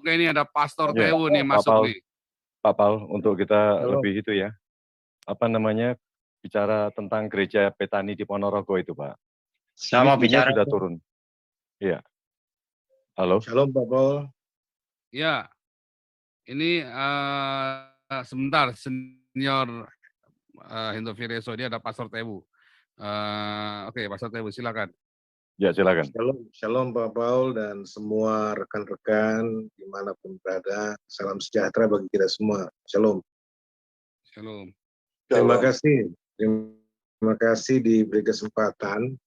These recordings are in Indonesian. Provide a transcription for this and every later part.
Oke, ini ada Pastor Ya, Tewu nih Pak masuk Paul, nih. Pak Paul, untuk kita Halo. lebih itu ya, apa namanya, bicara tentang gereja Petani di Ponorogo itu, Pak. Sama Ini sebenarnya bicara. sudah turun. Iya. Halo? Shalom Pak Paul. Ya, ini sebentar, Senior Hinto Fireso, dia ada Pastor Tewu. Oke, Pastor Tewu, silakan. Ya, silakan. Shalom Pak Paul dan semua rekan-rekan dimanapun berada. Salam sejahtera bagi kita semua. Shalom. Shalom. Terima kasih diberi kesempatan.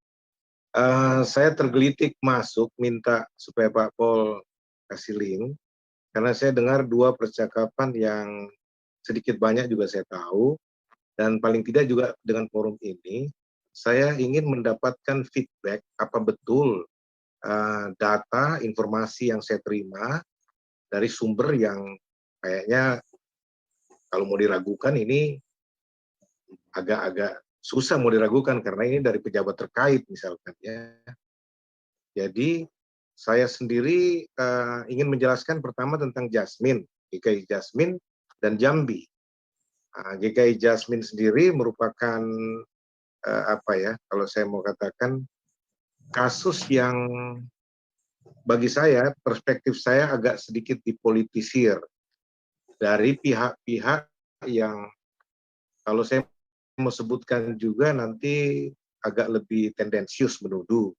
Saya tergelitik masuk minta supaya Pak Paul kasih link karena saya dengar dua percakapan yang sedikit banyak juga saya tahu, dan paling tidak juga dengan forum ini saya ingin mendapatkan feedback apa betul data informasi yang saya terima dari sumber yang kayaknya kalau mau diragukan ini agak-agak susah mau diragukan karena ini dari pejabat terkait misalkan ya. Jadi saya sendiri ingin menjelaskan pertama tentang Jasmine, GKI Jasmine dan Jambi. GKI Jasmine sendiri merupakan apa ya, kalau saya mau katakan kasus yang bagi saya, perspektif saya agak sedikit dipolitisir dari pihak-pihak yang kalau saya mau sebutkan juga nanti agak lebih tendensius menuduh.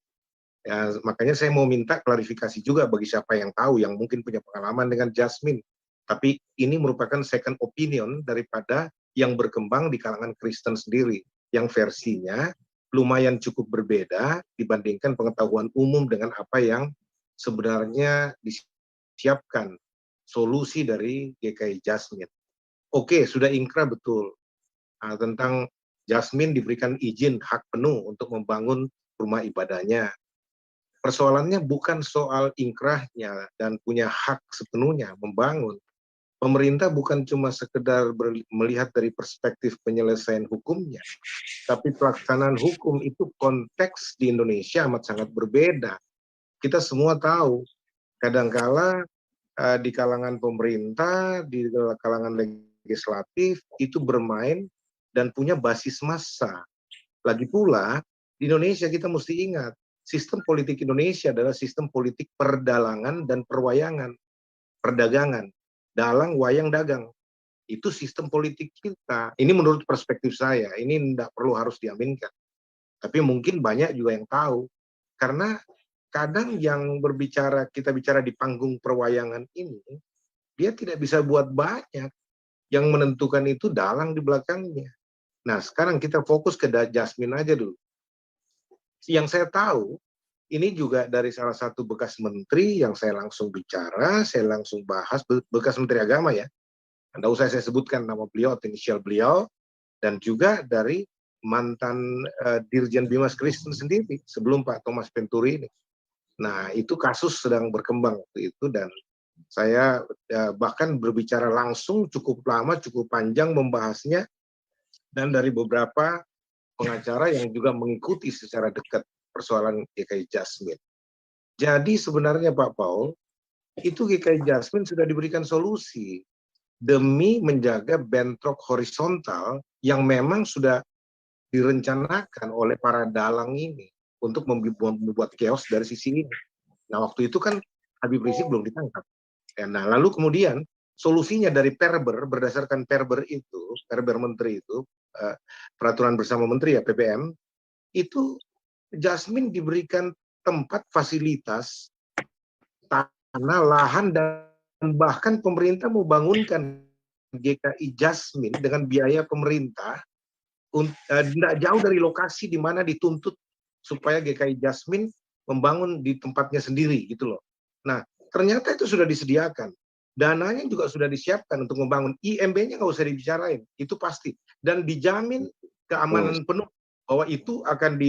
Ya, makanya saya mau minta klarifikasi juga bagi siapa yang tahu, yang mungkin punya pengalaman dengan Jasmine. Tapi ini merupakan second opinion daripada yang berkembang di kalangan Kristen sendiri, yang versinya lumayan cukup berbeda dibandingkan pengetahuan umum dengan apa yang sebenarnya disiapkan solusi dari GKI Jasmine. Oke, sudah ingkrah betul. Tentang Jasmine diberikan izin hak penuh untuk membangun rumah ibadahnya. Persoalannya bukan soal ingkrahnya dan punya hak sepenuhnya membangun. Pemerintah bukan cuma sekedar melihat dari perspektif penyelesaian hukumnya, tapi pelaksanaan hukum itu konteks di Indonesia amat sangat berbeda. Kita semua tahu, kadangkala di kalangan pemerintah, di kalangan legislatif, itu bermain dan punya basis massa. Lagi pula, di Indonesia kita mesti ingat, sistem politik Indonesia adalah sistem politik perdalangan dan perwayangan, perdagangan, dalang, wayang, dagang. Itu sistem politik kita. Ini menurut perspektif saya, ini tidak perlu harus diaminkan. Tapi mungkin banyak juga yang tahu. Karena kadang yang berbicara, kita bicara di panggung perwayangan ini, dia tidak bisa buat banyak. Yang menentukan itu dalang di belakangnya. Nah, sekarang kita fokus ke Jasmine aja dulu. Yang saya tahu, ini juga dari salah satu bekas menteri yang saya langsung bicara, saya langsung bahas, bekas menteri agama ya. Anda usah saya sebutkan nama beliau atau inisial beliau, dan juga dari mantan Dirjen Bimas Kristen sendiri, sebelum Pak Thomas Penturi ini. Nah, itu kasus sedang berkembang waktu itu, dan saya bahkan berbicara langsung cukup lama, cukup panjang membahasnya, dan dari beberapa pengacara yang juga mengikuti secara dekat persoalan GKI Jasmine. Jadi sebenarnya Pak Paul, itu GKI Jasmine sudah diberikan solusi demi menjaga bentrok horizontal yang memang sudah direncanakan oleh para dalang ini untuk membuat chaos dari sisi ini. Nah, waktu itu kan Habib Rizik belum ditangkap. Nah, lalu kemudian solusinya dari Perber, berdasarkan Perber itu, Perber Menteri itu, peraturan bersama Menteri ya, PPM, itu Jasmine diberikan tempat, fasilitas, tanah, lahan, dan bahkan pemerintah mau bangunkan GKI Jasmine dengan biaya pemerintah, tidak jauh dari lokasi di mana dituntut supaya GKI Jasmine membangun di tempatnya sendiri gitu loh. Nah, ternyata itu sudah disediakan. Dananya juga sudah disiapkan untuk membangun. IMB-nya nggak usah dibicarain, itu pasti. Dan dijamin keamanan penuh bahwa itu akan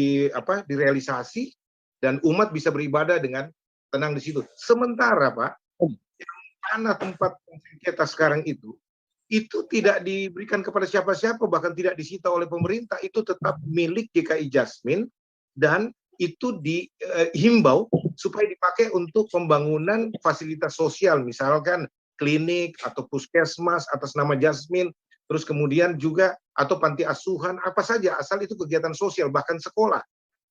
direalisasi dan umat bisa beribadah dengan tenang di situ. Sementara Pak, tanah tempat kita sekarang itu tidak diberikan kepada siapa-siapa, bahkan tidak disita oleh pemerintah, itu tetap milik GKI Jasmine, dan itu dihimbau supaya dipakai untuk pembangunan fasilitas sosial, misalkan klinik atau puskesmas atas nama Jasmine, terus kemudian juga atau panti asuhan, apa saja asal itu kegiatan sosial, bahkan sekolah.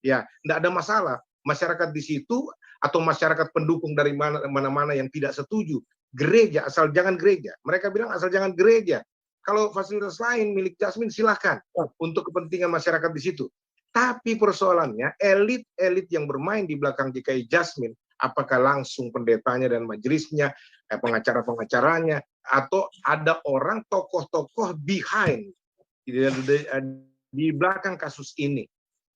Ya, tidak ada masalah. Masyarakat di situ atau masyarakat pendukung dari mana-mana yang tidak setuju, gereja asal jangan gereja. Mereka bilang asal jangan gereja. Kalau fasilitas lain milik Jasmine silahkan untuk kepentingan masyarakat di situ. Tapi persoalannya elit-elit yang bermain di belakang GKI Jasmine, apakah langsung pendetanya dan majelisnya, pengacara-pengacaranya, atau ada orang tokoh-tokoh behind di belakang kasus ini.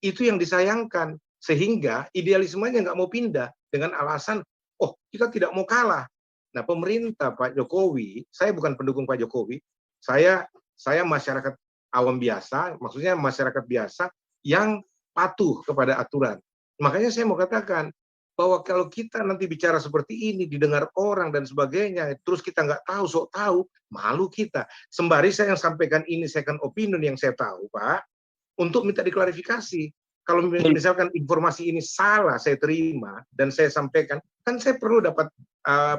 Itu yang disayangkan, sehingga idealismenya nggak mau pindah dengan alasan, oh kita tidak mau kalah. Nah pemerintah Pak Jokowi, saya bukan pendukung Pak Jokowi, saya masyarakat awam biasa, maksudnya masyarakat biasa yang patuh kepada aturan. Makanya saya mau katakan bahwa kalau kita nanti bicara seperti ini, didengar orang dan sebagainya, terus kita nggak tahu, sok tahu, malu kita. Sembari saya yang sampaikan ini second opinion yang saya tahu, Pak, untuk minta diklarifikasi. Kalau misalkan informasi ini salah saya terima dan saya sampaikan, kan saya perlu dapat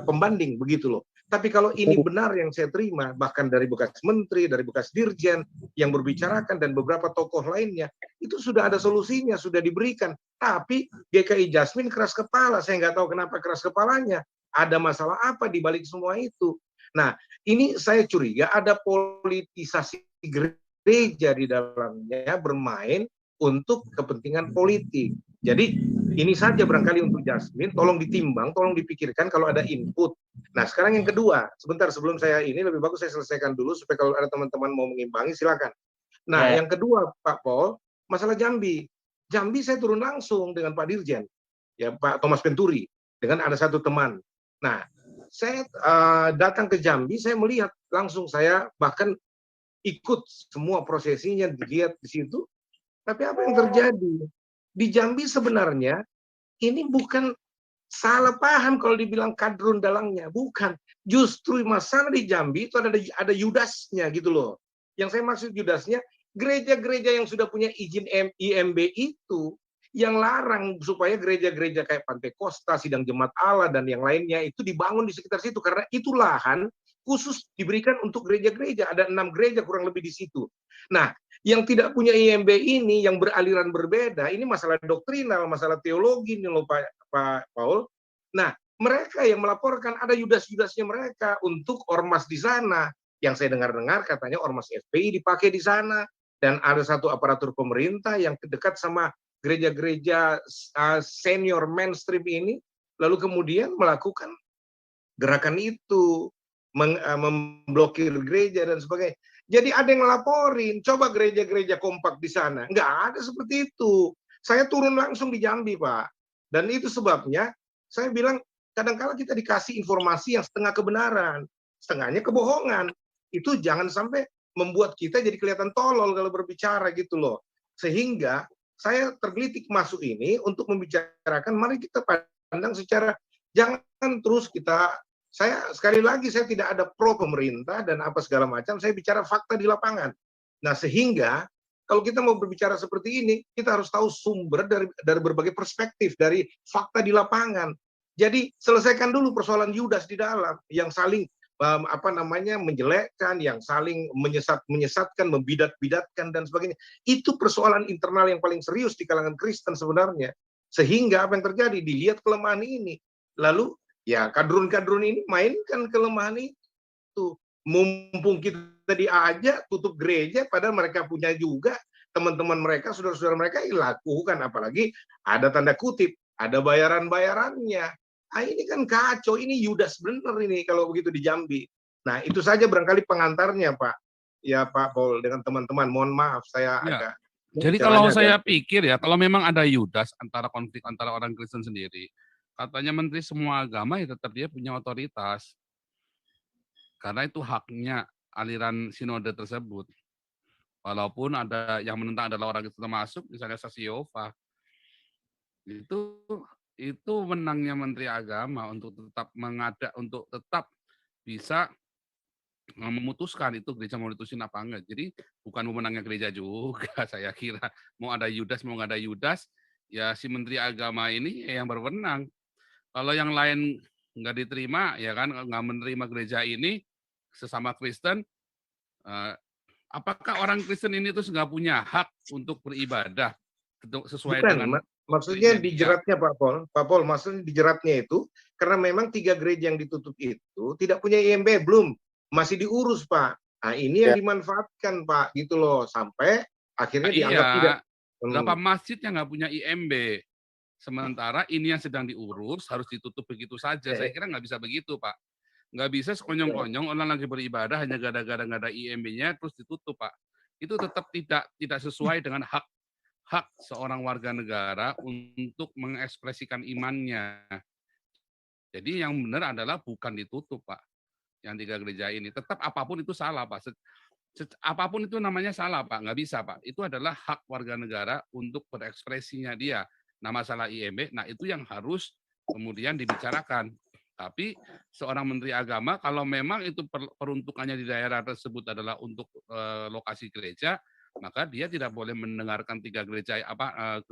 pembanding begitu loh. Tapi kalau ini benar yang saya terima, bahkan dari bekas menteri, dari bekas dirjen yang berbicarakan dan beberapa tokoh lainnya, itu sudah ada solusinya, sudah diberikan. Tapi GKI Jasmine keras kepala, saya nggak tahu kenapa keras kepalanya. Ada masalah apa di balik semua itu? Nah, ini saya curiga ada politisasi gereja di dalamnya bermain untuk kepentingan politik. Jadi ini saja barangkali untuk Jasmine, tolong ditimbang, tolong dipikirkan kalau ada input. Nah sekarang yang kedua, sebentar sebelum saya ini lebih bagus saya selesaikan dulu supaya kalau ada teman-teman mau mengimbangi silakan. Nah yang kedua Pak Pol, masalah Jambi. Jambi saya turun langsung dengan Pak Dirjen, ya Pak Thomas Penturi, dengan ada satu teman. Nah saya datang ke Jambi, saya melihat langsung, saya bahkan ikut semua prosesinya, dilihat di situ. Tapi apa yang terjadi? Di Jambi sebenarnya ini bukan salah paham kalau dibilang kadrun dalangnya, bukan. Justru masalah di Jambi itu ada Yudasnya gitu loh. Yang saya maksud Yudasnya, gereja-gereja yang sudah punya izin IMB itu yang larang supaya gereja-gereja kayak Pantai Kosta, Sidang Jemaat Allah dan yang lainnya itu dibangun di sekitar situ karena itu lahan khusus diberikan untuk gereja-gereja. Ada 6 gereja kurang lebih di situ. Nah, yang tidak punya IMB ini, yang beraliran berbeda, ini masalah doktrinal, masalah teologi nih loh Pak Paul. Nah, mereka yang melaporkan ada Yudas-Yudasnya mereka untuk ormas di sana. Yang saya dengar-dengar katanya ormas FPI dipakai di sana. Dan ada satu aparatur pemerintah yang dekat sama gereja-gereja senior mainstream ini, lalu kemudian melakukan gerakan itu, memblokir gereja dan sebagainya. Jadi ada yang ngelaporin, coba gereja-gereja kompak di sana. Nggak ada seperti itu. Saya turun langsung di Jambi, Pak. Dan itu sebabnya saya bilang, kadang-kala kita dikasih informasi yang setengah kebenaran, setengahnya kebohongan. Itu jangan sampai membuat kita jadi kelihatan tolol kalau berbicara gitu loh. Sehingga saya tergelitik masuk ini untuk membicarakan, mari kita pandang secara, jangan terus kita, saya sekali lagi saya tidak ada pro pemerintah dan apa segala macam, saya bicara fakta di lapangan. Nah sehingga kalau kita mau berbicara seperti ini, kita harus tahu sumber dari berbagai perspektif, dari fakta di lapangan. Jadi selesaikan dulu persoalan Yudas di dalam yang saling menjelekkan, yang saling menyesatkan, membidat-bidatkan dan sebagainya. Itu persoalan internal yang paling serius di kalangan Kristen sebenarnya. Sehingga apa yang terjadi? Dilihat kelemahan ini. Lalu ya kadrun-kadrun ini mainkan kelemahan itu. Mumpung kita diajak tutup gereja, padahal mereka punya juga teman-teman mereka, saudara-saudara mereka lakukan, apalagi ada tanda kutip, ada bayaran-bayarannya. Ah, ini kan kacau, ini Yudas bener ini kalau begitu di Jambi. Nah itu saja barangkali pengantarnya Pak. Ya Pak Paul dengan teman-teman, mohon maaf saya agak. Jadi kalau saya pikir ya, kalau memang ada Yudas antara konflik antara orang Kristen sendiri, katanya Menteri Semua Agama ya tetap dia punya otoritas. Karena itu haknya aliran sinode tersebut. Walaupun ada yang menentang adalah orang Kristen masuk, misalnya saksi Yehova. Itu menangnya Menteri Agama untuk tetap bisa memutuskan itu gereja mau ditusin apa enggak. Jadi bukan memenangnya gereja juga saya kira. Mau ada Yudas, mau nggak ada Yudas, ya si Menteri Agama ini yang berwenang. Kalau yang lain nggak diterima, ya kan, nggak menerima gereja ini, sesama Kristen, eh, apakah orang Kristen ini terus nggak punya hak untuk beribadah sesuai Bukan, dengan maksudnya gereja dia? dijeratnya Pak Pol, maksudnya dijeratnya itu karena memang 3 gereja yang ditutup itu tidak punya IMB, belum, masih diurus Pak. Nah ini yang Ya. dimanfaatkan Pak, gitu loh, sampai akhirnya dianggap tidak. Iya, berapa masjid yang nggak punya IMB? Sementara ini yang sedang diurus harus ditutup begitu saja. Saya kira nggak bisa begitu, Pak. Nggak bisa sekonyong-konyong orang lagi beribadah hanya gara-gara nggak ada IMB-nya terus ditutup, Pak. Itu tetap tidak sesuai dengan hak seorang warga negara untuk mengekspresikan imannya. Jadi yang benar adalah bukan ditutup, Pak. Yang 3 gereja ini. Tetap apapun itu salah, Pak. Apapun itu namanya salah, Pak. Nggak bisa, Pak. Itu adalah hak warga negara untuk berekspresinya dia. Nah, masalah IMB, nah itu yang harus kemudian dibicarakan. Tapi seorang menteri agama, kalau memang itu peruntukannya di daerah tersebut adalah untuk lokasi gereja, maka dia tidak boleh mendengarkan 3 gereja, 5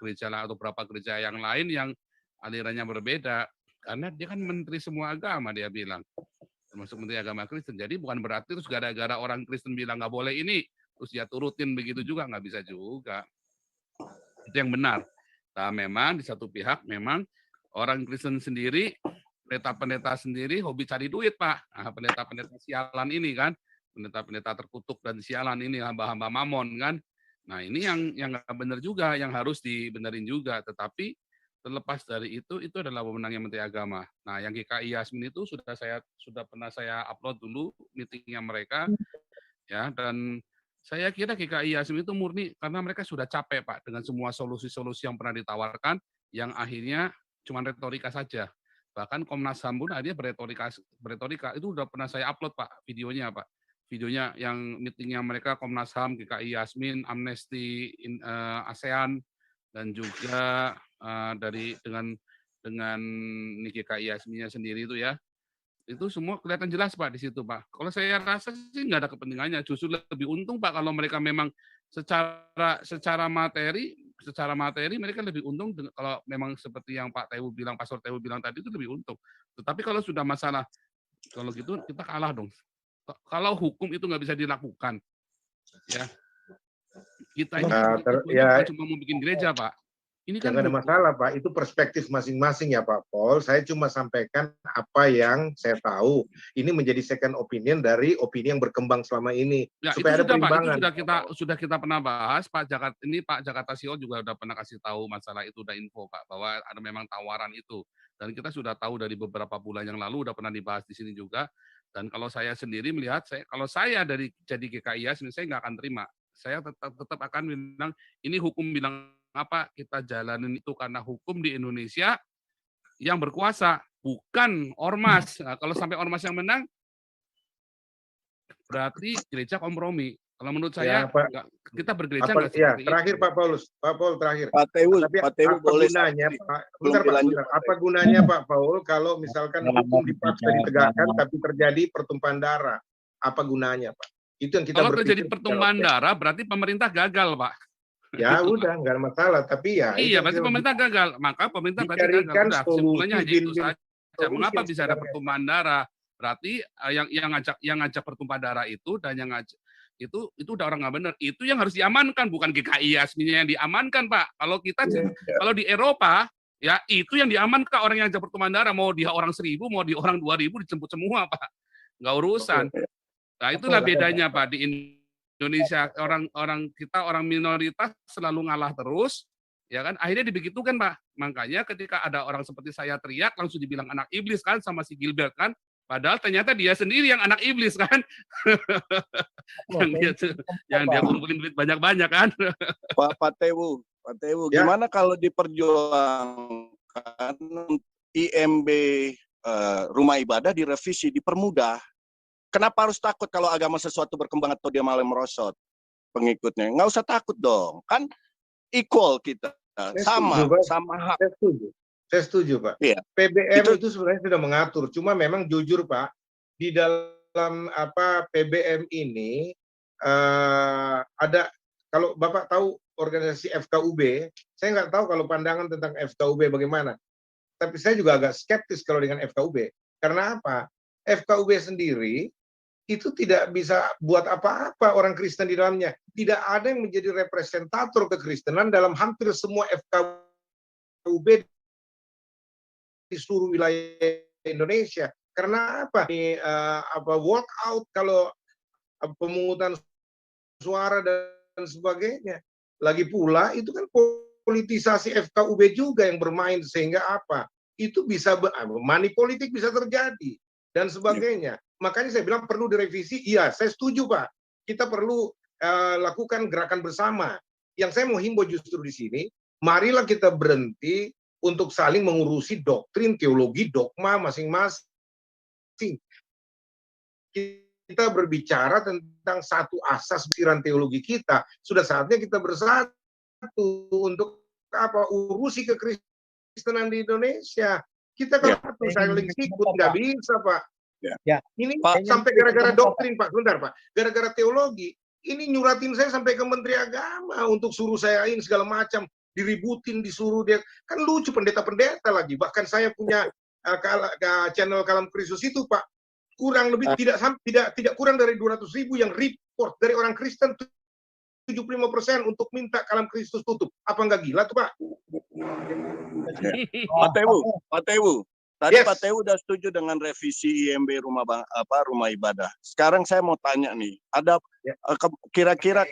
gereja lah atau berapa gereja yang lain yang alirannya berbeda. Karena dia kan menteri semua agama, dia bilang. Termasuk menteri agama Kristen. Jadi bukan berarti terus gara-gara orang Kristen bilang nggak boleh ini, terus dia turutin begitu juga, nggak bisa juga. Itu yang benar. Nah, memang di satu pihak memang orang Kristen sendiri, pendeta-pendeta sendiri hobi cari duit, Pak. Nah, pendeta-pendeta sialan ini kan, pendeta-pendeta terkutuk dan sialan ini, hamba-hamba mamon kan. Nah, ini yang nggak benar juga, yang harus dibenerin juga. Tetapi terlepas dari itu adalah wewenangnya Menteri Agama. Nah, yang GKI Yasmin itu sudah pernah saya upload dulu meetingnya mereka, ya, dan saya kira GKI Yasmin itu murni karena mereka sudah capek, Pak, dengan semua solusi-solusi yang pernah ditawarkan, yang akhirnya cuma retorika saja. Bahkan Komnas HAM pun akhirnya beretorika. Itu sudah pernah saya upload, Pak, videonya, Pak. Videonya yang meetingnya mereka Komnas HAM, GKI Yasmin, Amnesty ASEAN, dan juga dengan GKI Yasminnya sendiri itu ya. Itu semua kelihatan jelas, Pak, di situ, Pak. Kalau saya rasa sih nggak ada kepentingannya, justru lebih untung, Pak, kalau mereka memang secara materi mereka lebih untung kalau memang seperti yang Pak Tewu bilang, Pastor Tewu bilang tadi itu lebih untung. Tetapi kalau sudah masalah, kalau gitu kita kalah dong. Kalau hukum itu nggak bisa dilakukan, ya kita ini bukan cuma mau bikin gereja, Pak. Ini kan nggak ada masalah, Pak. Itu perspektif masing-masing ya, Pak Pol. Saya cuma sampaikan apa yang saya tahu. Ini menjadi second opinion dari opini yang berkembang selama ini. Ya, supaya itu ada sudah, perimbangan. Pak. Itu sudah kita pernah bahas. Pak Jakarta CEO juga sudah pernah kasih tahu masalah itu, udah info, Pak, bahwa ada memang tawaran itu. Dan kita sudah tahu dari beberapa bulan yang lalu, udah pernah dibahas di sini juga. Dan kalau saya sendiri melihat, kalau saya jadi GKI, saya nggak akan terima. Saya tetap akan bilang, ini hukum bilang apa, kita jalanin itu karena hukum di Indonesia yang berkuasa, bukan ormas. Nah, kalau sampai ormas yang menang, berarti gereja kompromi. Kalau menurut saya, kita bergereja nggak seperti itu. Terakhir Pak Paul, terakhir. Pak Tewu boleh gunanya, Pak? Apa gunanya Pak Paul kalau misalkan hukum dipaksa ditegakkan tapi terjadi pertumpahan darah? Apa gunanya, Pak? Itu yang kita kalau terjadi pertumpahan darah, berarti pemerintah gagal, Pak. Ya udah, nggak ada masalah. Tapi ya. Iya, berarti pemerintah gagal. Maka pemerintah berarti gagal. Kesimpulannya hanya itu saja. Mengapa bisa ada pertumpahan darah? Berarti yang ngajak pertumpahan darah itu dan yang ngajak itu udah orang nggak benar. Itu yang harus diamankan, bukan GKI Yasminnya yang diamankan, Pak. Kalau kita kalau di Eropa, ya itu yang diamankan orang yang ngajak pertumpahan darah. Mau dia orang 1.000, mau dia orang 2.000 dijemput semua, Pak. Nggak urusan. Nah, itulah bedanya, Pak, di Indonesia. Orang minoritas selalu ngalah terus, ya kan? Akhirnya dibegitukan, Pak. Makanya ketika ada orang seperti saya teriak, langsung dibilang anak iblis kan sama si Gilbert kan. Padahal ternyata dia sendiri yang anak iblis kan. yang dia kumpulin duit banyak-banyak kan. Pak Tewu, gimana kalau diperjuangkan IMB rumah ibadah direvisi, dipermudah? Kenapa harus takut kalau agama sesuatu berkembang atau dia malah merosot pengikutnya? Nggak usah takut dong, kan equal kita, sama hak. Saya setuju, Pak. Iya. PBM itu sebenarnya sudah mengatur, cuma memang jujur, Pak, di dalam PBM ini ada, kalau Bapak tahu organisasi FKUB, saya nggak tahu kalau pandangan tentang FKUB bagaimana. tapi saya juga agak skeptis kalau dengan FKUB. Karena apa? FKUB sendiri itu tidak bisa buat apa-apa orang Kristen di dalamnya. Tidak ada yang menjadi representator kekristenan dalam hampir semua FKUB di seluruh wilayah Indonesia. Karena apa? Ini walk out kalau pemungutan suara dan sebagainya. Lagi pula itu kan politisasi FKUB juga yang bermain, sehingga apa? Itu bisa money politik bisa terjadi dan sebagainya. Makanya saya bilang perlu direvisi. Iya, saya setuju Pak. Kita perlu lakukan gerakan bersama. Yang saya mau himbau justru di sini, marilah kita berhenti untuk saling mengurusi doktrin, teologi, dogma masing-masing. Kita berbicara tentang satu asas pikiran teologi kita. Sudah saatnya kita bersatu untuk apa? Urusi kekristenan di Indonesia. Kita kalau saling sikut nggak bisa Pak. Ya. Ini Pak, sampai gara-gara doktrin Pak, sebentar Pak, gara-gara teologi, ini nyuratin saya sampai ke Menteri Agama untuk suruh saya ini segala macam, diributin, disuruh dia, kan lucu pendeta-pendeta lagi. Bahkan saya punya channel Kalam Kristus itu Pak, kurang lebih tidak kurang dari 200.000 yang report dari orang Kristen, 75% untuk minta Kalam Kristus tutup. Apa nggak gila tuh Pak? Pak Tewu. Tadi Yes. Pak Tewu udah setuju dengan revisi IMB rumah ibadah. Sekarang saya mau tanya nih, ada kira-kira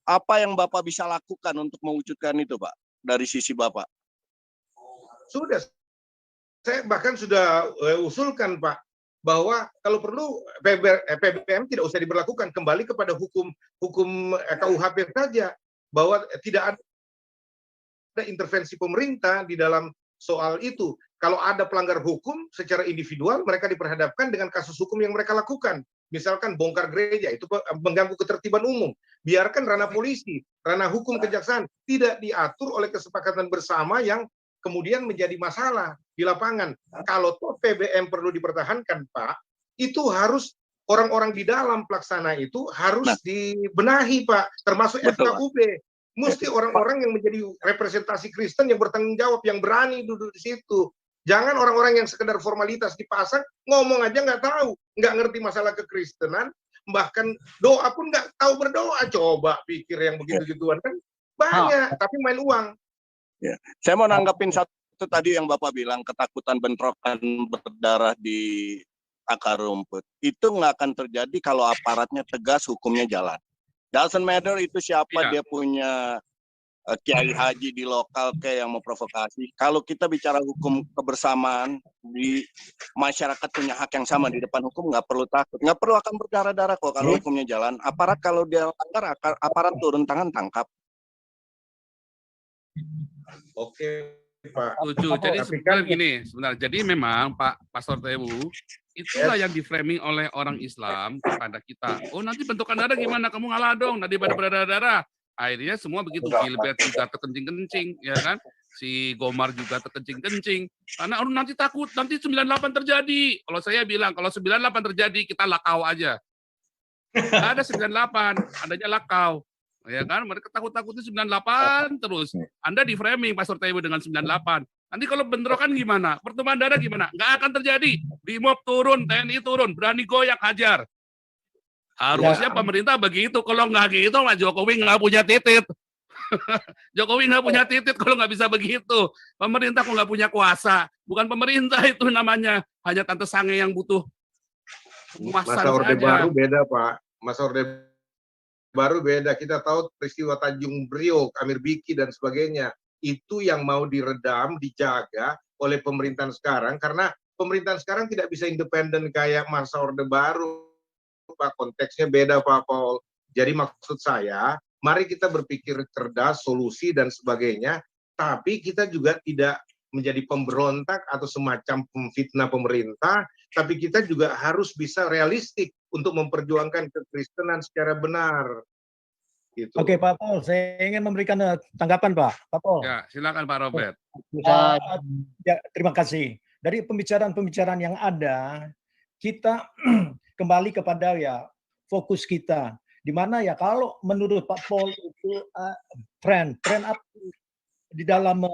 apa yang Bapak bisa lakukan untuk mewujudkan itu, Pak, dari sisi Bapak? Sudah, saya bahkan sudah usulkan Pak, bahwa kalau perlu PBM tidak usah diberlakukan, kembali kepada hukum KUHP saja, bahwa tidak ada intervensi pemerintah di dalam soal itu. Kalau ada pelanggar hukum secara individual, mereka diperhadapkan dengan kasus hukum yang mereka lakukan. Misalkan bongkar gereja, itu mengganggu ketertiban umum. Biarkan ranah polisi, ranah hukum kejaksaan, tidak diatur oleh kesepakatan bersama yang kemudian menjadi masalah di lapangan. Kalau toh PBM perlu dipertahankan, Pak, itu harus orang-orang di dalam pelaksana itu harus dibenahi, Pak, termasuk FKUB. Mesti orang-orang yang menjadi representasi Kristen yang bertanggung jawab, yang berani duduk di situ. Jangan orang-orang yang sekedar formalitas dipasang, ngomong aja nggak tahu, nggak ngerti masalah kekristenan, bahkan doa pun nggak tahu berdoa. Coba pikir yang begitu-gituan kan banyak, tapi main uang. Ya. Saya mau nanggapin satu tadi yang Bapak bilang, ketakutan bentrokan berdarah di akar rumput. Itu nggak akan terjadi kalau aparatnya tegas, hukumnya jalan. Doesn't matter itu siapa, dia punya kiai haji di lokal kayak yang mau provokasi. Kalau kita bicara hukum kebersamaan, di masyarakat punya hak yang sama di depan hukum, nggak perlu takut, nggak perlu akan berdarah-darah kok kalau hukumnya jalan. Aparat kalau dia langgar, aparat turun tangan tangkap. Oke Pak. Setuju. Jadi sebenarnya gini, jadi memang Pak Pastor Tewu, itulah yang di-framing oleh orang Islam kepada kita. Oh nanti bentukan darah gimana? Kamu ngalah dong, nanti pada berdarah-darah. Akhirnya semua begitu, Gilbert juga terkencing-kencing, ya kan? Si Gomar juga terkencing-kencing. Karena nanti takut, nanti 98 terjadi. Kalau saya bilang, kalau 98 terjadi, kita lakau aja. Nggak ada 98, adanya lakau. Ya kan? Mereka takut-takutnya 98 terus. Anda di-framing, Pastor Tewu, dengan 98. Nanti kalau bentrokan gimana? Pertumpahan darah gimana? Nggak akan terjadi. Brimob turun, TNI turun, berani goyak, hajar. Harusnya pemerintah begitu. Kalau nggak gitu, Pak Jokowi nggak punya titit. Jokowi nggak punya titit kalau nggak bisa begitu. Pemerintah kok nggak punya kuasa. Bukan pemerintah itu namanya. Hanya Tante Sange yang butuh Masa Orde Baru beda, Pak. Masa Orde Baru beda. Kita tahu peristiwa Tanjung Priok, Amir Biki, dan sebagainya. Itu yang mau diredam, dijaga oleh pemerintahan sekarang. Karena pemerintahan sekarang tidak bisa independen kayak masa Orde Baru. Pak, konteksnya beda Pak Paul. Jadi maksud saya, mari kita berpikir cerdas, solusi dan sebagainya, tapi kita juga tidak menjadi pemberontak atau semacam pemfitnah pemerintah, tapi kita juga harus bisa realistik untuk memperjuangkan kekristenan secara benar. Gitu. Oke Pak Paul, saya ingin memberikan tanggapan Pak Paul. Ya, silakan Pak Robert. Ya, terima kasih. Dari pembicaraan-pembicaraan yang ada, kita kembali kepada ya fokus kita, di mana ya kalau menurut Pak Paul itu tren up di dalam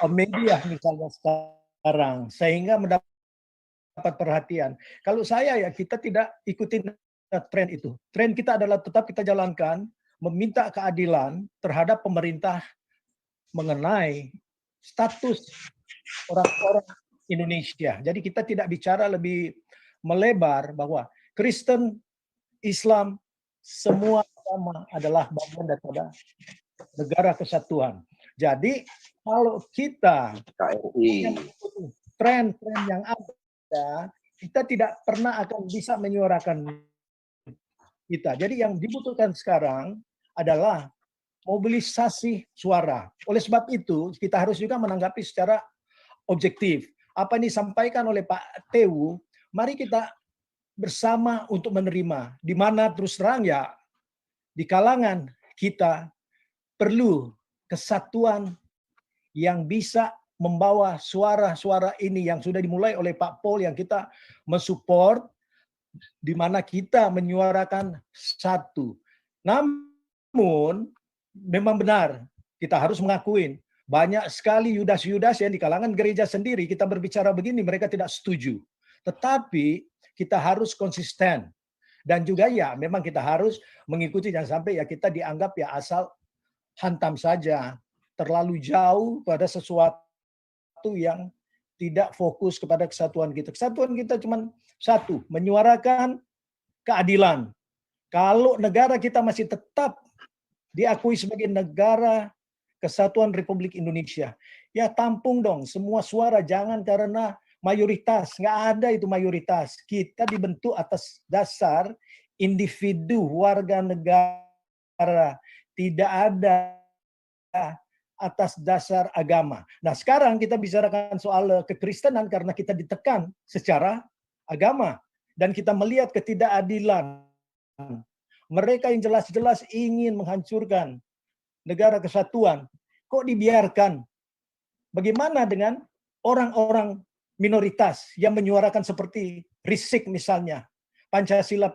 media misalnya sekarang, sehingga mendapat perhatian. Kalau saya ya, kita tidak ikutin tren itu. Tren kita adalah tetap kita jalankan, meminta keadilan terhadap pemerintah mengenai status orang-orang Indonesia. Jadi kita tidak bicara lebih melebar bahwa Kristen, Islam, semua agama adalah bagian daripada negara kesatuan. Jadi kalau kita KRI. tren-tren yang ada, kita tidak pernah akan bisa menyuarakan kita. Jadi yang dibutuhkan sekarang adalah mobilisasi suara. Oleh sebab itu, kita harus juga menanggapi secara objektif. Apa yang disampaikan oleh Pak Tewu, mari kita bersama untuk menerima. Di mana terus terang ya, di kalangan kita perlu kesatuan yang bisa membawa suara-suara ini yang sudah dimulai oleh Pak Paul, yang kita mensupport, di mana kita menyuarakan satu. Namun, memang benar, kita harus mengakuin, banyak sekali Yudas-Yudas yang di kalangan gereja sendiri, kita berbicara begini, mereka tidak setuju. Tetapi, kita harus konsisten. Dan juga ya, memang kita harus mengikuti, jangan sampai ya kita dianggap ya asal hantam saja, terlalu jauh pada sesuatu yang tidak fokus kepada kesatuan kita. Kesatuan kita cuma satu, menyuarakan keadilan. Kalau negara kita masih tetap diakui sebagai negara kesatuan Republik Indonesia, ya tampung dong semua suara, jangan karena mayoritas, nggak ada itu mayoritas. Kita dibentuk atas dasar individu warga negara, tidak ada atas dasar agama. Nah sekarang kita bicarakan soal kekristenan karena kita ditekan secara agama dan kita melihat ketidakadilan. Mereka yang jelas-jelas ingin menghancurkan negara kesatuan, kok dibiarkan? Bagaimana dengan orang-orang minoritas yang menyuarakan seperti Risik misalnya, Pancasila,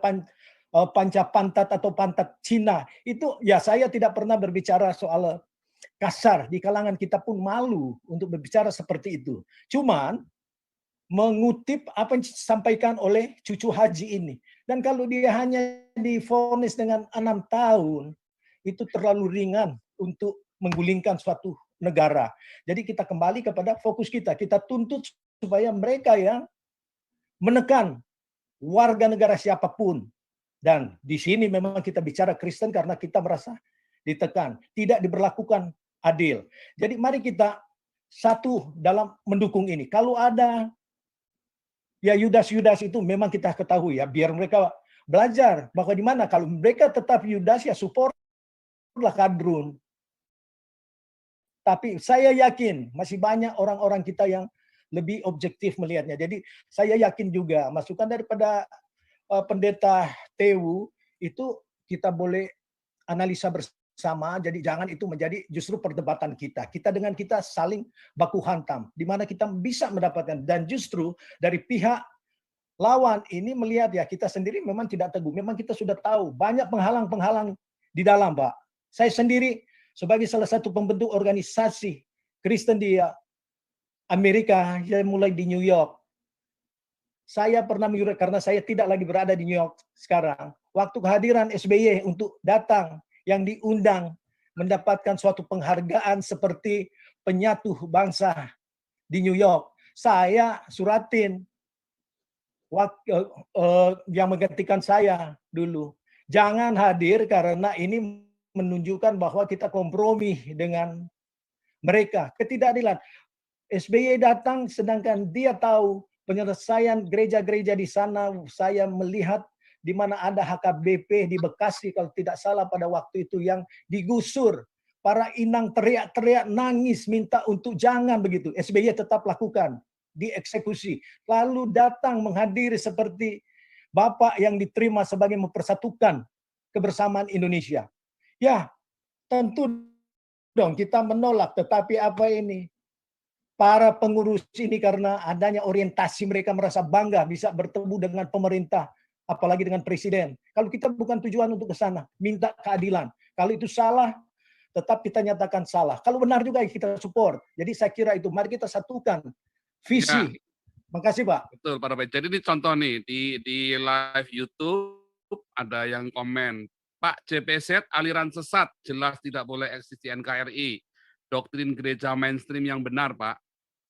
Pancapantat atau Pantat Cina, itu ya saya tidak pernah berbicara soal kasar, di kalangan kita pun malu untuk berbicara seperti itu. Cuman mengutip apa yang disampaikan oleh cucu haji ini. Dan kalau dia hanya divonis dengan 6 tahun, itu terlalu ringan untuk menggulingkan suatu negara. Jadi kita kembali kepada fokus kita. Kita tuntut supaya mereka yang menekan warga negara siapapun. Dan di sini memang kita bicara Kristen karena kita merasa ditekan, tidak diberlakukan adil. Jadi mari kita satu dalam mendukung ini. Kalau ada ya Yudas-Yudas itu memang kita ketahui ya, biar mereka belajar bahwa di mana kalau mereka tetap Yudas ya supportlah Kadrun. Tapi saya yakin masih banyak orang-orang kita yang lebih objektif melihatnya. Jadi saya yakin juga masukan daripada pendeta Tewu itu kita boleh analisa bersama. Jadi jangan itu menjadi justru perdebatan kita. Kita dengan kita saling baku hantam. Di mana kita bisa mendapatkan. Dan justru dari pihak lawan ini melihat ya kita sendiri memang tidak teguh. Memang kita sudah tahu banyak penghalang-penghalang di dalam, Pak. Saya sendiri sebagai salah satu pembentuk organisasi Kristen di Amerika, saya mulai di New York. Saya pernah menyuruh karena saya tidak lagi berada di New York sekarang. Waktu kehadiran SBY untuk datang yang diundang mendapatkan suatu penghargaan seperti penyatu bangsa di New York, saya suratin yang menggantikan saya dulu. Jangan hadir karena ini menunjukkan bahwa kita kompromi dengan mereka. Ketidakadilan. SBY datang sedangkan dia tahu penyelesaian gereja-gereja di sana. Saya melihat di mana ada HKBP di Bekasi kalau tidak salah pada waktu itu yang digusur. Para inang teriak-teriak nangis minta untuk jangan begitu. SBY tetap lakukan, dieksekusi. Lalu datang menghadiri seperti Bapak yang diterima sebagai mempersatukan kebersamaan Indonesia. Ya, tentu dong kita menolak, tetapi apa ini? Para pengurus ini karena adanya orientasi mereka merasa bangga bisa bertemu dengan pemerintah, apalagi dengan presiden. Kalau kita bukan tujuan untuk ke sana, minta keadilan. Kalau itu salah, tetap kita nyatakan salah. Kalau benar juga kita support. Jadi saya kira itu, mari kita satukan visi. Makasih Pak. Betul, Pak Robert. Jadi ini contoh nih, di live YouTube ada yang komen, Pak JPZ aliran sesat, jelas tidak boleh eksis di NKRI. Doktrin gereja mainstream yang benar, Pak.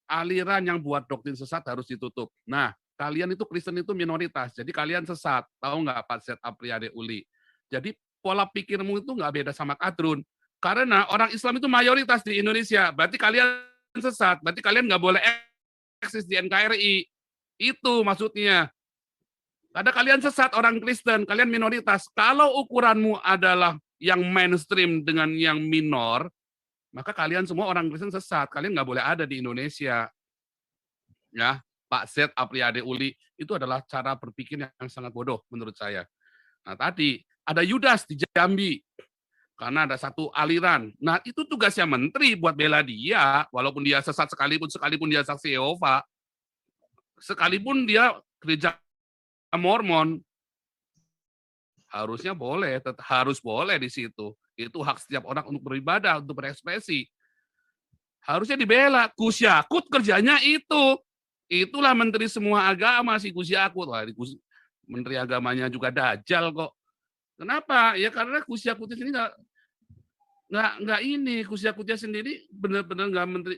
Aliran yang buat doktrin sesat harus ditutup. Nah, kalian itu Kristen itu minoritas, jadi kalian sesat. Tahu nggak Pak Z. Apriade Uli? Jadi pola pikirmu itu nggak beda sama Kadrun. Karena orang Islam itu mayoritas di Indonesia, berarti kalian sesat, berarti kalian nggak boleh eksis di NKRI. Itu maksudnya. Karena kalian sesat orang Kristen, kalian minoritas. Kalau ukuranmu adalah yang mainstream dengan yang minor, maka kalian semua orang Kristen sesat. Kalian nggak boleh ada di Indonesia. Ya, Pak Z. Apriade Uli, itu adalah cara berpikir yang sangat bodoh menurut saya. Nah, tadi ada Yudas di Jambi. Karena ada satu aliran. Nah, itu tugasnya menteri buat bela dia, walaupun dia sesat sekalipun dia saksi Yehova, sekalipun dia gereja Mormon, harusnya boleh, harus boleh di situ. Itu hak setiap orang untuk beribadah, untuk berekspresi. Harusnya dibela. Gus Yakut kerjanya itu. Itulah menteri semua agama si Gus Yakut. Wah, menteri agamanya juga dajal kok. Kenapa? Ya karena Gus Yakutnya sendiri nggak ini. Gus Yakutnya sendiri benar-benar nggak menteri.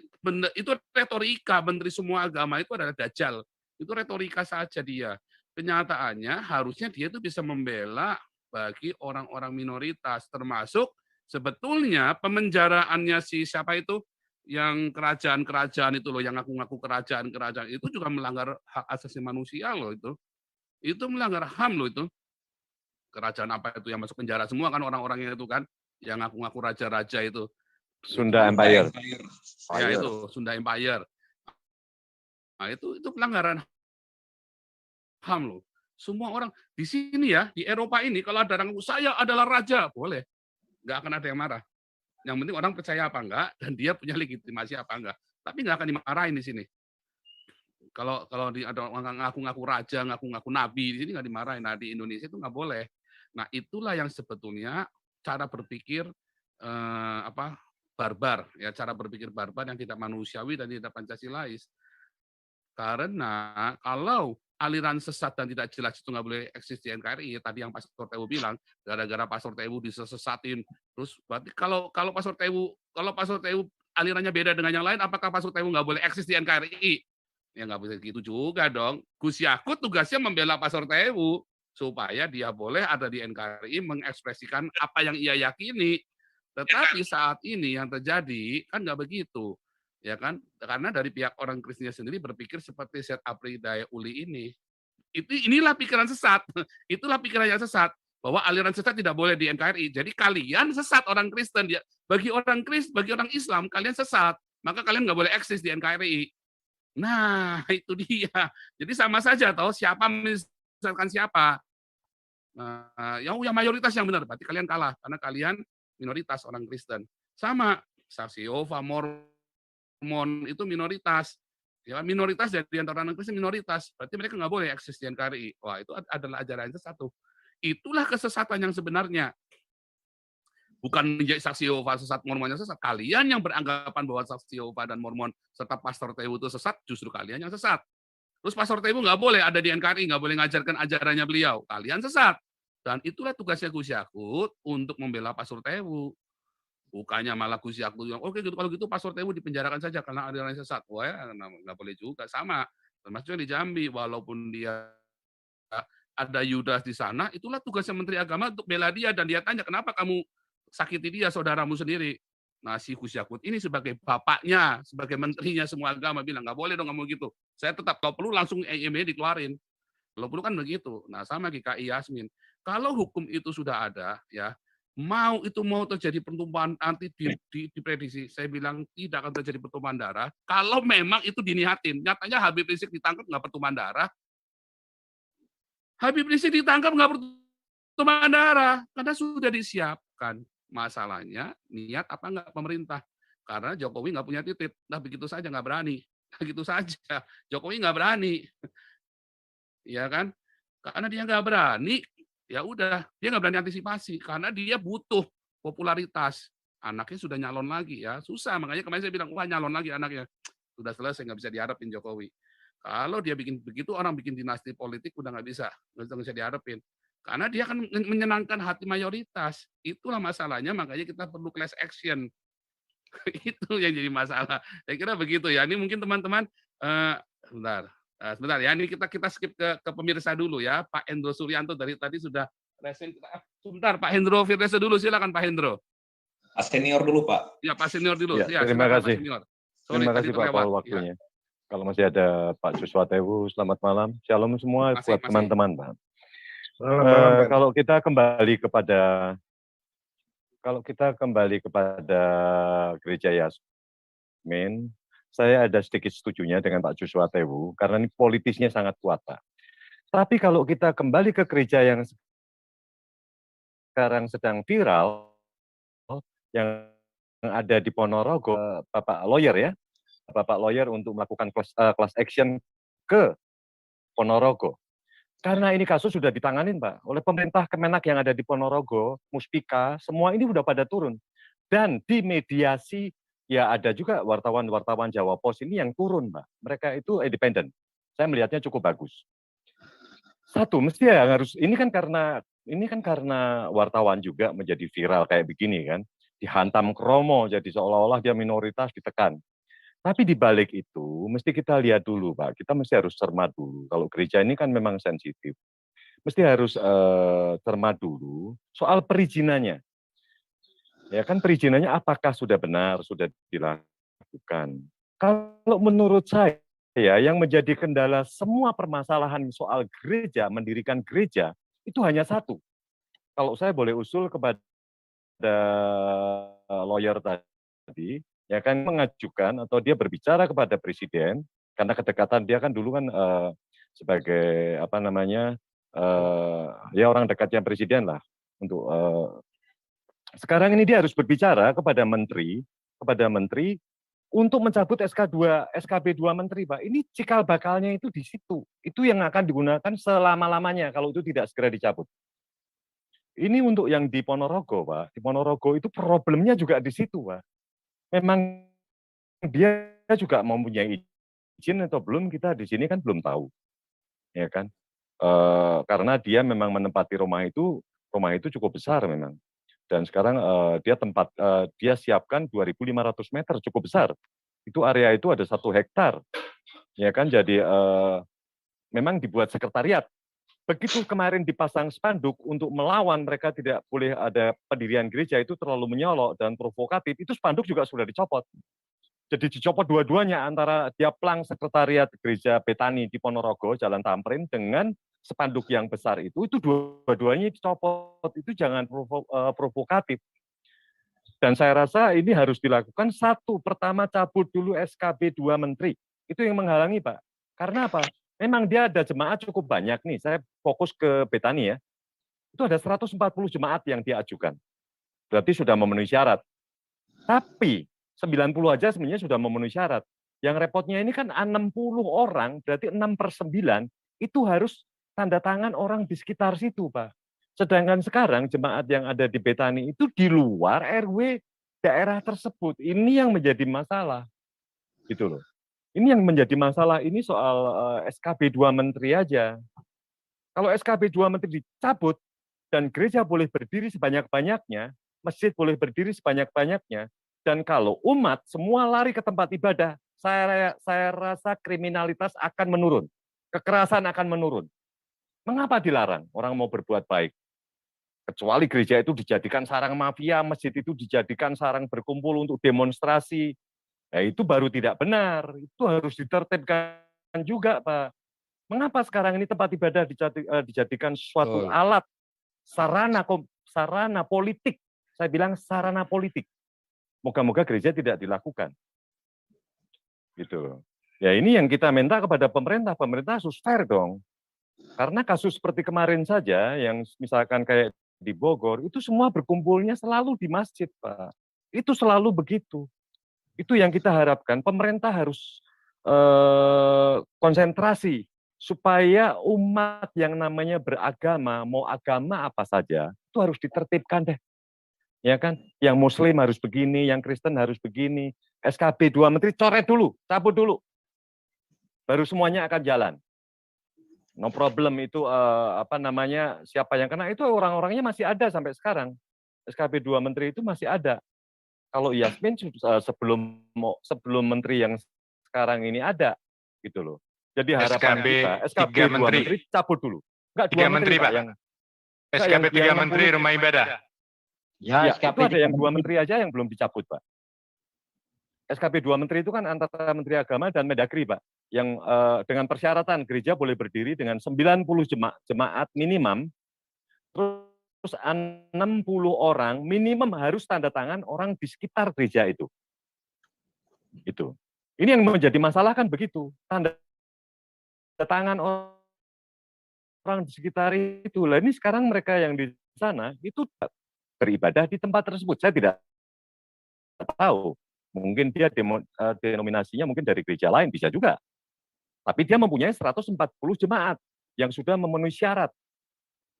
Itu retorika menteri semua agama itu adalah dajal. Itu retorika saja dia. Kenyataannya harusnya dia itu bisa membela bagi orang-orang minoritas, termasuk sebetulnya pemenjaraannya si siapa itu yang kerajaan-kerajaan itu loh, yang ngaku-ngaku kerajaan-kerajaan itu juga melanggar hak asasi manusia loh itu melanggar HAM loh itu. Kerajaan apa itu yang masuk penjara semua kan orang-orangnya itu kan, yang ngaku-ngaku raja-raja itu. Sunda Empire. Ya itu Sunda Empire. Nah itu pelanggaran HAM loh. Semua orang di sini ya, di Eropa ini kalau ada orang saya adalah raja, boleh. Nggak akan ada yang marah. Yang penting orang percaya apa enggak dan dia punya legitimasi apa enggak. Tapi nggak akan dimarahin di sini. Kalau ada orang ngaku-ngaku raja, ngaku-ngaku nabi di sini nggak dimarahin. Nah, di Indonesia itu nggak boleh. Nah, itulah yang sebetulnya cara berpikir barbar, ya cara berpikir barbar yang tidak manusiawi dan tidak Pancasilais. Karena kalau aliran sesat dan tidak jelas itu nggak boleh eksis di NKRI, ya tadi yang Pastor Tewu bilang, gara-gara Pastor Tewu disesatin, terus berarti kalau Pastor Tewu alirannya beda dengan yang lain, apakah Pastor Tewu nggak boleh eksis di NKRI? Ya nggak bisa gitu juga dong. Gus Yakut tugasnya membela Pastor Tewu supaya dia boleh ada di NKRI mengekspresikan apa yang ia yakini. Tetapi saat ini yang terjadi kan nggak begitu. Ya kan, karena dari pihak orang Kristennya sendiri berpikir seperti Z. Apriade Uli ini. Inilah pikiran sesat. Itulah pikiran yang sesat bahwa aliran sesat tidak boleh di NKRI. Jadi kalian sesat orang Kristen. Bagi orang Kristen, bagi orang Islam kalian sesat, maka kalian nggak boleh eksis di NKRI. Nah, itu dia. Jadi sama saja toh siapa misalkan siapa. Nah, yang mayoritas yang benar, berarti kalian kalah karena kalian minoritas orang Kristen. Sama saksi Yehova, Mormon itu minoritas. Ya, minoritas dari antara orang Kristen minoritas. Berarti mereka nggak boleh eksis di NKRI. Wah, itu adalah ajaran yang sesat. Itulah kesesatan yang sebenarnya. Bukan menjadi saksi Yehova sesat, Mormonnya sesat. Kalian yang beranggapan bahwa saksi Yehova dan Mormon serta Pastor Tewu itu sesat, justru kalian yang sesat. Terus Pastor Tewu nggak boleh ada di NKRI, nggak boleh ngajarkan ajarannya beliau. Kalian sesat. Dan itulah tugasnya Gus Yakut untuk membela Pastor Tewu. Bukannya malah Gus Yakut yang oke gitu, kalau gitu Pastor Tewu dipenjarakan saja karena ada yang sesat. Wah ya, nggak boleh juga. Sama. Termasuk di Jambi, walaupun dia ada Yudas di sana, itulah tugasnya Menteri Agama untuk bela dia. Dan dia tanya, kenapa kamu sakiti dia, saudaramu sendiri? Nah, si Gus Yakut ini sebagai bapaknya, sebagai menterinya semua agama bilang, nggak boleh dong kamu gitu. Saya tetap, kalau perlu langsung EME dikeluarin. Kalau perlu kan begitu. Nah, sama GKI Yasmin. Kalau hukum itu sudah ada, ya mau terjadi pertumpahan nanti diprediksi, saya bilang tidak akan terjadi pertumpahan darah. Kalau memang itu diniatin, nyatanya Habib Rizik ditangkap nggak pertumpahan darah. Habib Rizik ditangkap nggak pertumpahan darah karena sudah disiapkan. Masalahnya niat apa nggak pemerintah? Karena Jokowi nggak punya titik. Nah begitu saja nggak berani. Begitu saja. Jokowi nggak berani. Ya kan? Karena dia nggak berani, ya udah dia nggak berani antisipasi karena dia butuh popularitas. anaknya sudah nyalon lagi ya, susah. Makanya kemarin saya bilang, wah nyalon lagi anaknya. Sudah selesai, nggak bisa diharapin Jokowi. Kalau dia bikin begitu, orang bikin dinasti politik udah nggak bisa diharapin. Karena dia akan menyenangkan hati mayoritas. Itulah masalahnya, makanya kita perlu class action. Itu yang jadi masalah. Saya kira begitu ya. Ini mungkin teman-teman, sebentar ya. Ini kita skip ke pemirsa dulu ya. Pak Hendro Suryanto dari tadi sudah resen. Sebentar, Pak Hendro Firdaus dulu. Silakan Pak Hendro. Pak Senior dulu, Pak. Ya, Pak Senior dulu. Ya, Ya, terima silakan, kasih. Pak Senior. Sorry, Terima tadi kasih Pak terlewat. Paul waktunya. Kalau masih ada Pak Joshua Tewu, selamat malam. Shalom semua buat teman-teman, Pak. Kalau kita kembali kepada Gereja Yasmin, saya ada sedikit setujunya dengan Pak Joshua Tewu karena ini politisnya sangat kuat, Pak. Tapi kalau kita kembali ke gereja yang sekarang sedang viral, yang ada di Ponorogo, Bapak lawyer untuk melakukan class action ke Ponorogo. Karena ini kasus sudah ditanganin, Pak, oleh pemerintah Kemenak yang ada di Ponorogo, Muspika, semua ini sudah pada turun. Dan di mediasi, ya ada juga wartawan-wartawan Jawa Pos ini yang turun, Pak. Mereka itu independen. Saya melihatnya cukup bagus. Satu, mesti ya harus, ini kan karena wartawan juga menjadi viral kayak begini kan. Dihantam kromo, jadi seolah-olah dia minoritas ditekan. Tapi di balik itu, mesti kita lihat dulu, Pak. Kita mesti harus cermat dulu. Kalau gereja ini kan memang sensitif. Mesti harus cermat dulu soal perizinannya. Ya kan perizinannya apakah sudah benar, sudah dilakukan. Kalau menurut saya, yang menjadi kendala semua permasalahan soal gereja, mendirikan gereja, itu hanya satu. Kalau saya boleh usul kepada lawyer tadi, ya kan mengajukan atau dia berbicara kepada presiden karena kedekatan dia kan dulu kan sebagai ya orang dekatnya presiden lah untuk sekarang ini dia harus berbicara kepada menteri untuk mencabut SKB 2 menteri, Pak. Ini cikal bakalnya itu di situ. Itu yang akan digunakan selama-lamanya kalau itu tidak segera dicabut. Ini untuk yang di Ponorogo, Pak. Di Ponorogo itu problemnya juga di situ, Pak. Memang dia juga mempunyai izin atau belum, kita di sini kan belum tahu, ya kan? Karena dia memang menempati rumah itu cukup besar memang, dan sekarang dia siapkan 2.500 meter, cukup besar. Itu area itu ada 1 hektar, ya kan? Jadi memang dibuat sekretariat. Begitu kemarin dipasang spanduk untuk melawan mereka tidak boleh ada pendirian gereja itu terlalu menyolok dan provokatif, itu spanduk juga sudah dicopot. Jadi dicopot dua-duanya antara dia plang sekretariat gereja Betani di Ponorogo, Jalan Tamrin dengan spanduk yang besar itu dua-duanya dicopot. Itu jangan provokatif. Dan saya rasa ini harus dilakukan satu, pertama cabut dulu SKB 2 menteri. Itu yang menghalangi, Pak. Karena apa? Memang dia ada jemaat cukup banyak nih, saya fokus ke Betani ya. Itu ada 140 jemaat yang diajukan. Berarti sudah memenuhi syarat. Tapi 90 aja sebenarnya sudah memenuhi syarat. Yang repotnya ini kan 60 orang, berarti 6/9, itu harus tanda tangan orang di sekitar situ, Pak. Sedangkan sekarang jemaat yang ada di Betani itu di luar RW daerah tersebut. Ini yang menjadi masalah. Gitu loh. Ini yang menjadi masalah ini soal SKB 2 menteri aja. Kalau SKB 2 menteri dicabut dan gereja boleh berdiri sebanyak-banyaknya, masjid boleh berdiri sebanyak-banyaknya, dan kalau umat semua lari ke tempat ibadah, saya rasa kriminalitas akan menurun, kekerasan akan menurun. Mengapa dilarang orang mau berbuat baik? Kecuali gereja itu dijadikan sarang mafia, masjid itu dijadikan sarang berkumpul untuk demonstrasi. Ya, itu baru tidak benar. Itu harus ditertibkan juga, Pak. Mengapa sekarang ini tempat ibadah dijadikan suatu alat, sarana politik? Saya bilang sarana politik. Moga-moga gereja tidak dilakukan. Gitu. Ya ini yang kita minta kepada pemerintah. Pemerintah harus fair dong. Karena kasus seperti kemarin saja, yang misalkan kayak di Bogor, itu semua berkumpulnya selalu di masjid, Pak. Itu selalu begitu. Itu yang kita harapkan, pemerintah harus konsentrasi supaya umat yang namanya beragama, mau agama apa saja, itu harus ditertibkan deh. ya kan? Yang Muslim harus begini, yang Kristen harus begini. SKB 2 Menteri coret dulu, cabut dulu. Baru semuanya akan jalan. No problem itu siapa yang kena itu orang-orangnya masih ada sampai sekarang. SKB 2 Menteri itu masih ada. Kalau Yasmin sebelum menteri yang sekarang ini ada gitu loh. Jadi harapan kita SKB 2 Menteri cabut dulu. Enggak 2 menteri Pak yang SKB 3 Menteri Rumah Ibadah. Ya, itu ada yang 2 menteri aja yang belum dicabut, Pak. SKB 2 Menteri itu kan antara Menteri Agama dan Mendagri, Pak. Yang dengan persyaratan gereja boleh berdiri dengan 90 jemaat minimum, terus 60 orang minimum harus tanda tangan orang di sekitar gereja itu. Itu. Ini yang menjadi masalah kan begitu. Tanda tangan orang di sekitar itu. Lah ini sekarang mereka yang di sana itu beribadah di tempat tersebut. Saya tidak tahu. Mungkin dia denominasinya mungkin dari gereja lain, bisa juga. Tapi dia mempunyai 140 jemaat yang sudah memenuhi syarat.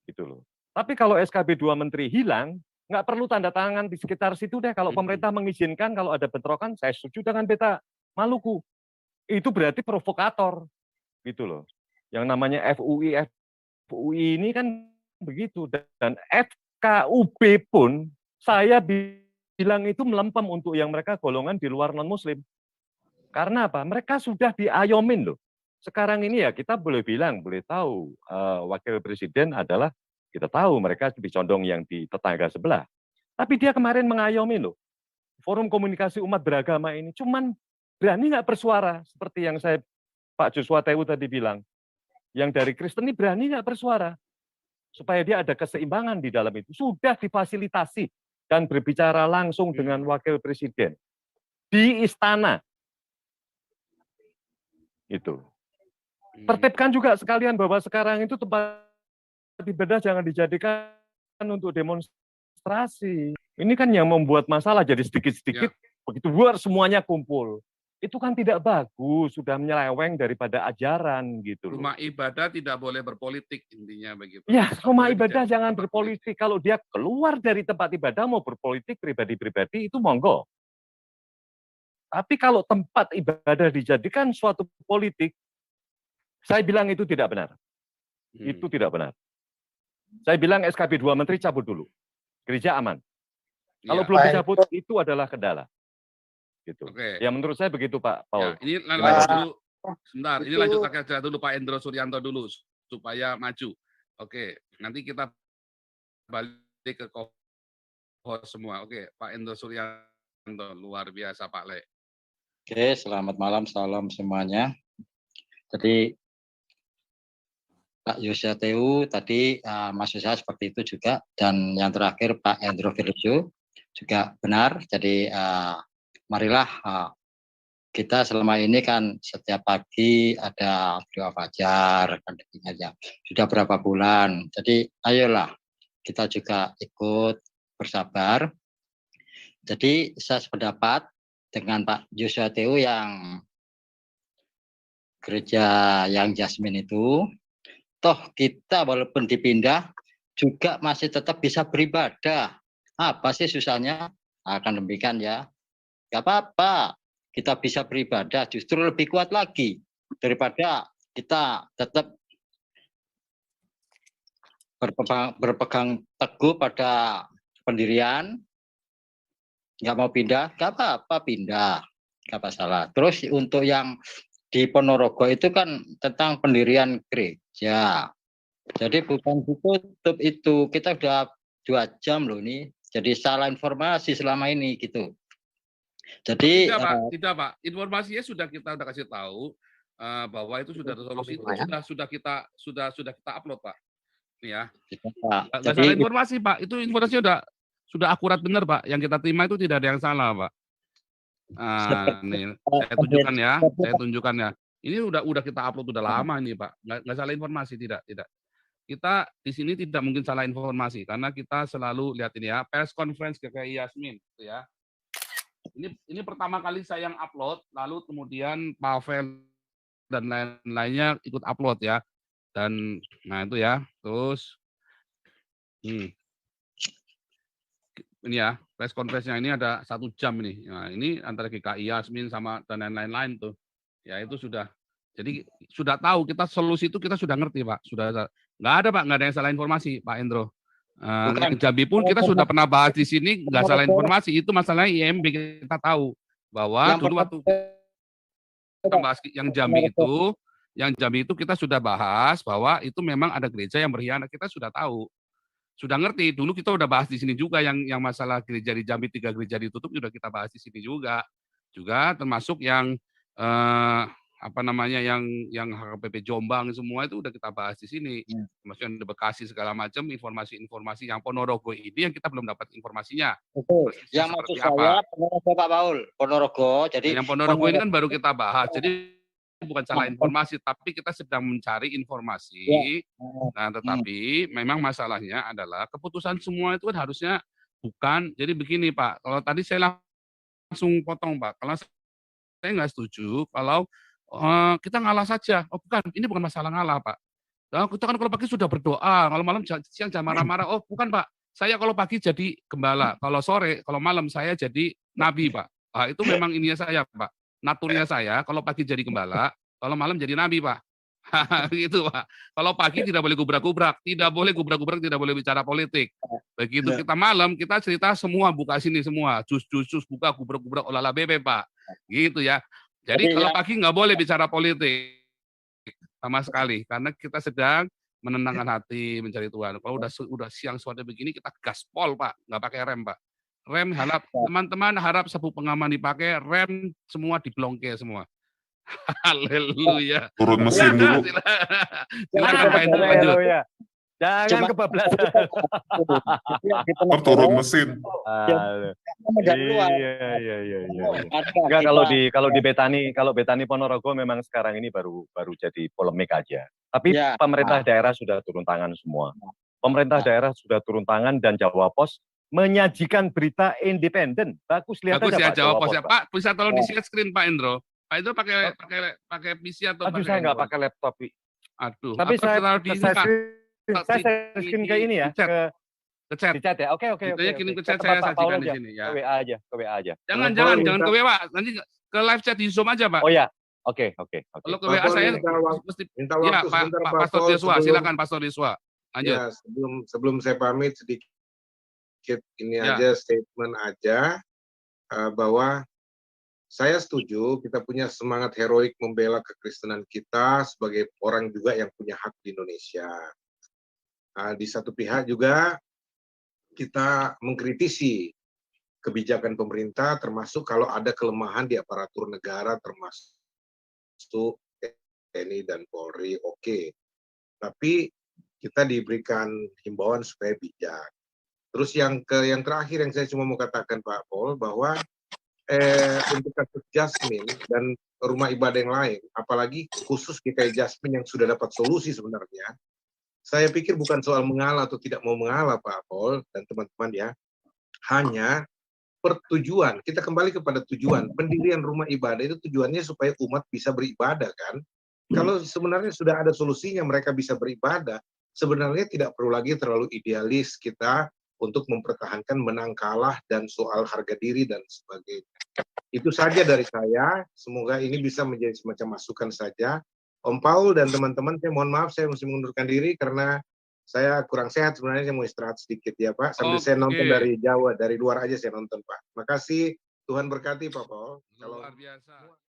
Gitu loh. Tapi kalau SKB 2 Menteri hilang, nggak perlu tanda tangan di sekitar situ deh. Kalau pemerintah mengizinkan, kalau ada bentrokan, saya setuju dengan Beta Maluku. Itu berarti provokator. Gitu loh. Yang namanya FUI ini kan begitu. Dan FKUB pun, saya bilang itu melempem untuk yang mereka golongan di luar non-muslim. Karena apa? Mereka sudah diayomin loh. Sekarang ini ya kita boleh bilang, boleh tahu wakil presiden adalah kita tahu mereka lebih condong yang di tetangga sebelah. Tapi dia kemarin mengayomi loh. Forum Komunikasi Umat Beragama ini cuman berani nggak bersuara seperti yang Pak Joshua Tewu tadi bilang. Yang dari Kristen ini berani nggak bersuara supaya dia ada keseimbangan di dalam itu. Sudah difasilitasi dan berbicara langsung dengan wakil presiden di istana. Itu. Tertibkan juga sekalian bahwa sekarang itu tempat ibadah jangan dijadikan untuk demonstrasi. Ini kan yang membuat masalah jadi sedikit-sedikit, begitu luar semuanya kumpul. Itu kan tidak bagus, sudah menyeleweng daripada ajaran gitu loh. Rumah ibadah tidak boleh berpolitik intinya begitu. Ya, rumah ibadah jangan berpolitik. Kalau dia keluar dari tempat ibadah mau berpolitik pribadi-pribadi itu monggo. Tapi kalau tempat ibadah dijadikan suatu politik, saya bilang itu tidak benar. Itu tidak benar. Saya bilang SKB 2 Menteri cabut dulu. Gereja aman. Kalau belum dicabut, itu adalah kendala. Gitu. Ya menurut saya begitu Pak Paul. Ya, ini lanjut dulu. Sebentar, ini lanjut aja dulu Pak Endro Suryanto dulu supaya maju. Oke, nanti kita balik ke host semua. Oke, Pak Endro Suryanto luar biasa Pak Le. Oke, selamat malam, salam semuanya. Jadi Pak Joshua Tewu tadi maksud saya seperti itu juga, dan yang terakhir Pak Endro Virgio juga benar. Jadi marilah kita selama ini kan setiap pagi ada doa fajar, kan sudah berapa bulan. Jadi ayolah kita juga ikut bersabar. Jadi saya sependapat dengan Pak Joshua Tewu yang gereja yang Jasmine itu. Toh kita walaupun dipindah juga masih tetap bisa beribadah. Apa sih susahnya? Akan demikian ya. Gak apa-apa. Kita bisa beribadah justru lebih kuat lagi daripada kita tetap berpegang teguh pada pendirian. Nggak mau pindah, gak apa-apa pindah. Gak masalah. Terus untuk yang di Ponorogo itu kan tentang pendirian gereja. Jadi bukan ditutup itu. Kita udah 2 jam loh ini. Jadi salah informasi selama ini gitu. Jadi tidak Pak. Informasinya sudah kita kasih tahu bahwa itu sudah resolusi itu sudah kita upload Pak. Ya. Nggak salah informasi Pak. Itu informasinya sudah akurat benar Pak. Yang kita terima itu tidak ada yang salah Pak. Nih, saya tunjukkan ya. Ini udah kita upload udah lama ini Pak. Nggak salah informasi, tidak. Kita di sini tidak mungkin salah informasi karena kita selalu lihat ini ya, press conference GKI Yasmin gitu ya. Ini pertama kali saya yang upload, lalu kemudian Pavel dan lain-lainnya ikut upload ya. Dan nah itu ya, terus ini ya, press conference-nya ini ada 1 jam ini. Nah, ini antara GKI Yasmin sama dan lain-lain tuh. Ya itu sudah. Jadi sudah tahu kita solusi itu kita sudah ngerti Pak. Sudah nggak ada Pak, nggak ada yang salah informasi Pak Endro. Bukan. Yang Jambi pun kita sudah pernah bahas di sini, nggak salah informasi. Itu masalahnya IMB kita tahu bahwa Yang dulu waktu kita bahas yang Jambi itu kita sudah bahas bahwa itu memang ada gereja yang berkhianat. Kita sudah tahu, sudah ngerti. Dulu kita udah bahas di sini juga yang masalah gereja di Jambi 3 gereja ditutup sudah kita bahas di sini juga. Juga termasuk yang apa namanya yang HKBP Jombang semua itu udah kita bahas di sini. Termasuk yang di Bekasi segala macam informasi-informasi yang Ponorogo ini yang kita belum dapat informasinya. Betul. Yang maksud saya Ponorogo Pak Paul, Ponorogo. Jadi yang Ponorogo ini kan baru kita bahas. Jadi bukan salah informasi, tapi kita sedang mencari informasi. Nah, tetapi memang masalahnya adalah keputusan semua itu kan harusnya bukan. Jadi begini Pak, kalau tadi saya langsung potong Pak, kalau saya nggak setuju kalau kita ngalah saja. Oh bukan, ini bukan masalah ngalah Pak. Nah, kita kan kalau pagi sudah berdoa, kalau malam siang jangan marah-marah. Oh bukan Pak, saya kalau pagi jadi gembala, kalau sore, kalau malam saya jadi nabi Pak. Itu memang ininya saya Pak. Naturnya saya, kalau pagi jadi gembala, kalau malam jadi nabi Pak. Gitu Pak. Kalau pagi tidak boleh gubrak-gubrak, tidak boleh bicara politik. Begitu kita malam, kita cerita semua, buka sini semua, jus buka gubrak-gubrak olahraga bebe Pak. Gitu ya. Jadi kalau pagi nggak boleh bicara politik sama sekali, karena kita sedang menenangkan hati mencari Tuhan. Kalau udah siang sore begini kita gaspol Pak, nggak pakai rem Pak. Rem harap teman-teman harap sabuk pengaman dipakai, rem semua diblongke semua. Haleluya. Turun mesin dulu. Silakan Pak Endro lanjut. Jangan kebablasan. Turun mesin. Iya. Enggak, kalau di Betani Ponorogo memang sekarang ini baru jadi polemik aja. Tapi pemerintah daerah sudah turun tangan semua. Pemerintah daerah sudah turun tangan dan Jawa Pos menyajikan berita independen. Bagus, lihat Bagus aja ya Pak Jawa Pos ya. Pak, bisa tolong di-share screen Pak Endro. Pak Endro pakai PC atau Aduh, pakai saya nggak pakai laptop. Aduh, tapi saya screen ke ini ya, ke chat ya. Oke. Saya kirim ke chat, saya sajikan di sini ya. Ke WA aja. Jangan ke WA, nanti ke live chat di Zoom aja, Pak. Oh ya. Oke. Kalau ke WA saya mesti minta waktu Pak Pastor Yosua, silakan Pastor Yosua. Lanjut. Ya, sebelum saya pamit sedikit ini aja statement aja bahwa saya setuju kita punya semangat heroik membela kekristenan kita sebagai orang juga yang punya hak di Indonesia. Di satu pihak juga kita mengkritisi kebijakan pemerintah termasuk kalau ada kelemahan di aparatur negara termasuk TNI dan Polri, oke. Tapi kita diberikan himbauan supaya bijak. Terus yang terakhir yang saya cuma mau katakan Pak Paul bahwa untuk kasus Jasmine dan rumah ibadah yang lain, apalagi khusus GKI Jasmine yang sudah dapat solusi sebenarnya, saya pikir bukan soal mengalah atau tidak mau mengalah Pak Paul dan teman-teman ya, hanya pertujuan, kita kembali kepada tujuan, pendirian rumah ibadah itu tujuannya supaya umat bisa beribadah kan. Kalau sebenarnya sudah ada solusinya mereka bisa beribadah, sebenarnya tidak perlu lagi terlalu idealis kita untuk mempertahankan menang kalah dan soal harga diri dan sebagainya. Itu saja dari saya, semoga ini bisa menjadi semacam masukan saja. Om Paul dan teman-teman, saya mohon maaf saya mesti mengundurkan diri karena saya kurang sehat sebenarnya, saya mau istirahat sedikit ya Pak, sambil saya nonton dari Jawa, dari luar aja saya nonton Pak. Makasih, Tuhan berkati Pak Paul. Luar biasa.